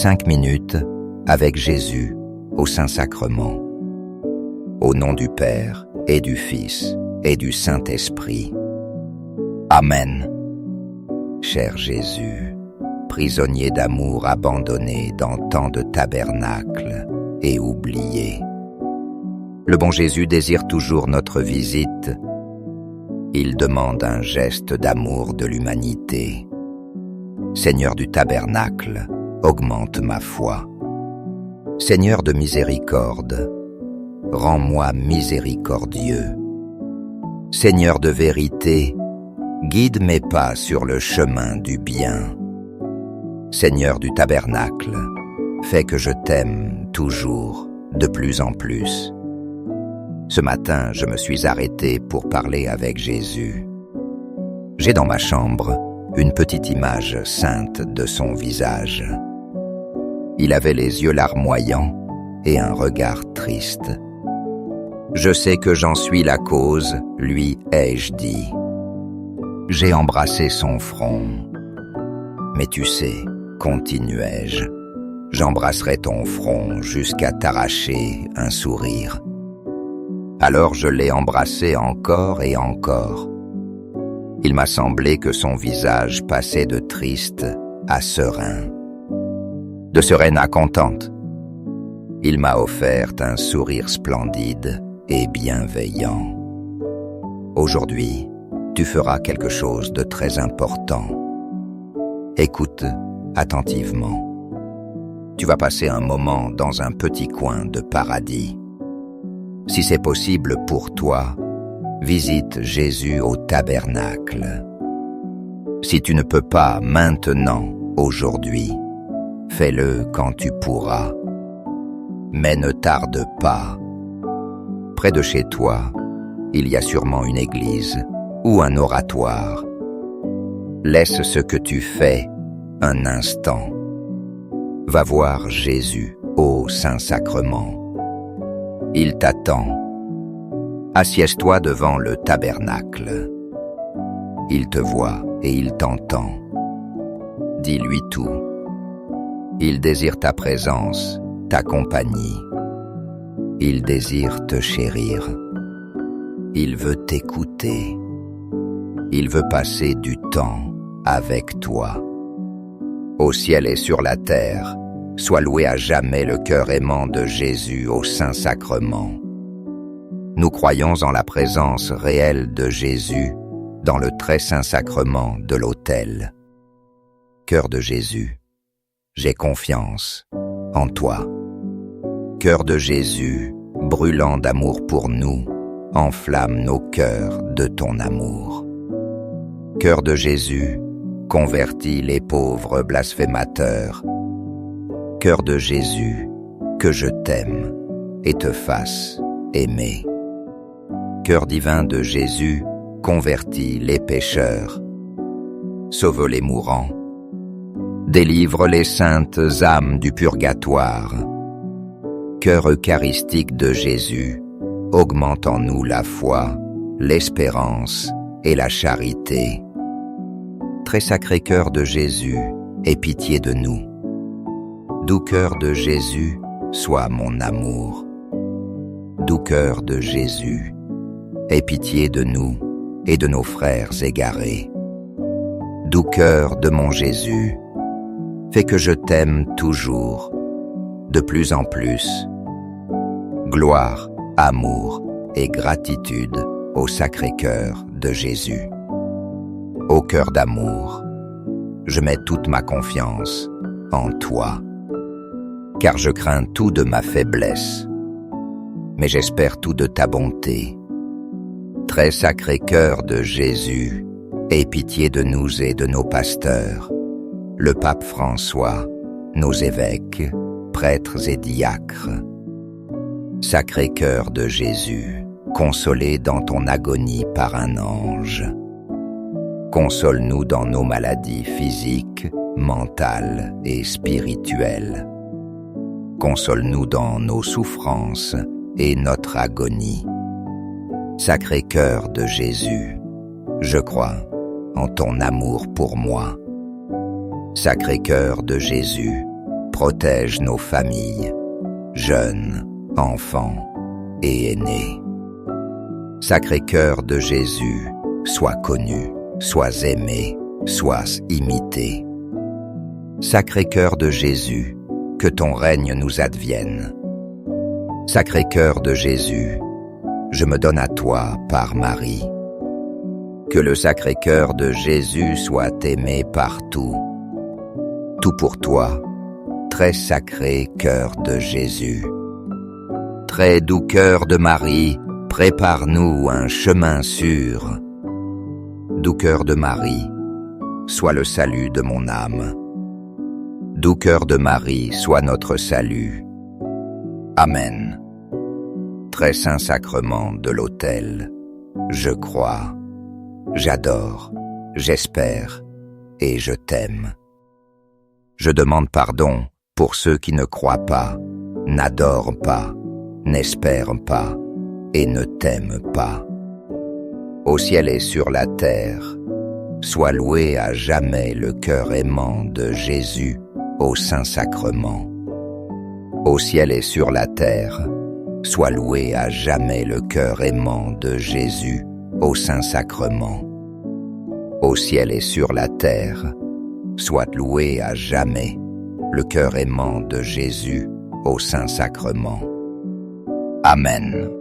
5 minutes avec Jésus au Saint-Sacrement. Au nom du Père et du Fils et du Saint-Esprit. Amen. Cher Jésus, prisonnier d'amour abandonné dans tant de tabernacles et oublié, le bon Jésus désire toujours notre visite. Il demande un geste d'amour de l'humanité. Seigneur du tabernacle, augmente ma foi. Seigneur de miséricorde, rends-moi miséricordieux. Seigneur de vérité, guide mes pas sur le chemin du bien. Seigneur du tabernacle, fais que je t'aime toujours, de plus en plus. Ce matin, je me suis arrêté pour parler avec Jésus. J'ai dans ma chambre une petite image sainte de son visage. Il avait les yeux larmoyants et un regard triste. Je sais que j'en suis la cause, lui ai-je dit. J'ai embrassé son front. Mais tu sais, continuai-je, j'embrasserai ton front jusqu'à t'arracher un sourire. Alors je l'ai embrassé encore et encore. Il m'a semblé que son visage passait de triste à serein, de sereine à contente. Il m'a offert un sourire splendide et bienveillant. Aujourd'hui, tu feras quelque chose de très important. Écoute attentivement. Tu vas passer un moment dans un petit coin de paradis. Si c'est possible pour toi, visite Jésus au tabernacle. Si tu ne peux pas maintenant, aujourd'hui, fais-le quand tu pourras. Mais ne tarde pas. Près de chez toi, il y a sûrement une église ou un oratoire. Laisse ce que tu fais un instant. Va voir Jésus au Saint-Sacrement. Il t'attend. Assieds-toi devant le tabernacle. Il te voit et il t'entend. Dis-lui tout. Il désire ta présence, ta compagnie. Il désire te chérir. Il veut t'écouter. Il veut passer du temps avec toi. Au ciel et sur la terre, sois loué à jamais le cœur aimant de Jésus au Saint-Sacrement. Nous croyons en la présence réelle de Jésus dans le très saint sacrement de l'autel. Cœur de Jésus, j'ai confiance en toi. Cœur de Jésus, brûlant d'amour pour nous, enflamme nos cœurs de ton amour. Cœur de Jésus, convertis les pauvres blasphémateurs. Cœur de Jésus, que je t'aime et te fasse aimer. Cœur divin de Jésus, convertis les pécheurs. Sauve les mourants. Délivre les saintes âmes du purgatoire. Cœur eucharistique de Jésus, augmente en nous la foi, l'espérance et la charité. Très sacré cœur de Jésus, aie pitié de nous. Doux cœur de Jésus, sois mon amour. Doux cœur de Jésus, aie pitié de nous et de nos frères égarés. Doux cœur de mon Jésus, fais que je t'aime toujours, de plus en plus. Gloire, amour et gratitude au Sacré-Cœur de Jésus. Ô cœur d'amour, je mets toute ma confiance en toi, car je crains tout de ma faiblesse, mais j'espère tout de ta bonté. Très sacré cœur de Jésus, aie pitié de nous et de nos pasteurs, le pape François, nos évêques, prêtres et diacres. Sacré cœur de Jésus, consolé dans ton agonie par un ange, console-nous dans nos maladies physiques, mentales et spirituelles. Console-nous dans nos souffrances et notre agonie. Sacré cœur de Jésus, je crois en ton amour pour moi. Sacré cœur de Jésus, protège nos familles, jeunes, enfants et aînés. Sacré-Cœur de Jésus, sois connu, sois aimé, sois imité. Sacré-Cœur de Jésus, que ton règne nous advienne. Sacré-Cœur de Jésus, je me donne à toi par Marie. Que le Sacré-Cœur de Jésus soit aimé partout. Tout pour toi, très sacré cœur de Jésus. Très doux cœur de Marie, prépare-nous un chemin sûr. Doux cœur de Marie, sois le salut de mon âme. Doux cœur de Marie, sois notre salut. Amen. Très saint sacrement de l'autel, je crois, j'adore, j'espère et je t'aime. Je demande pardon pour ceux qui ne croient pas, n'adorent pas, n'espèrent pas et ne t'aiment pas. Au ciel et sur la terre, sois loué à jamais le cœur aimant de Jésus au Saint-Sacrement. Au ciel et sur la terre, sois loué à jamais le cœur aimant de Jésus au Saint-Sacrement. Au ciel et sur la terre, soit loué à jamais le cœur aimant de Jésus au Saint-Sacrement. Amen.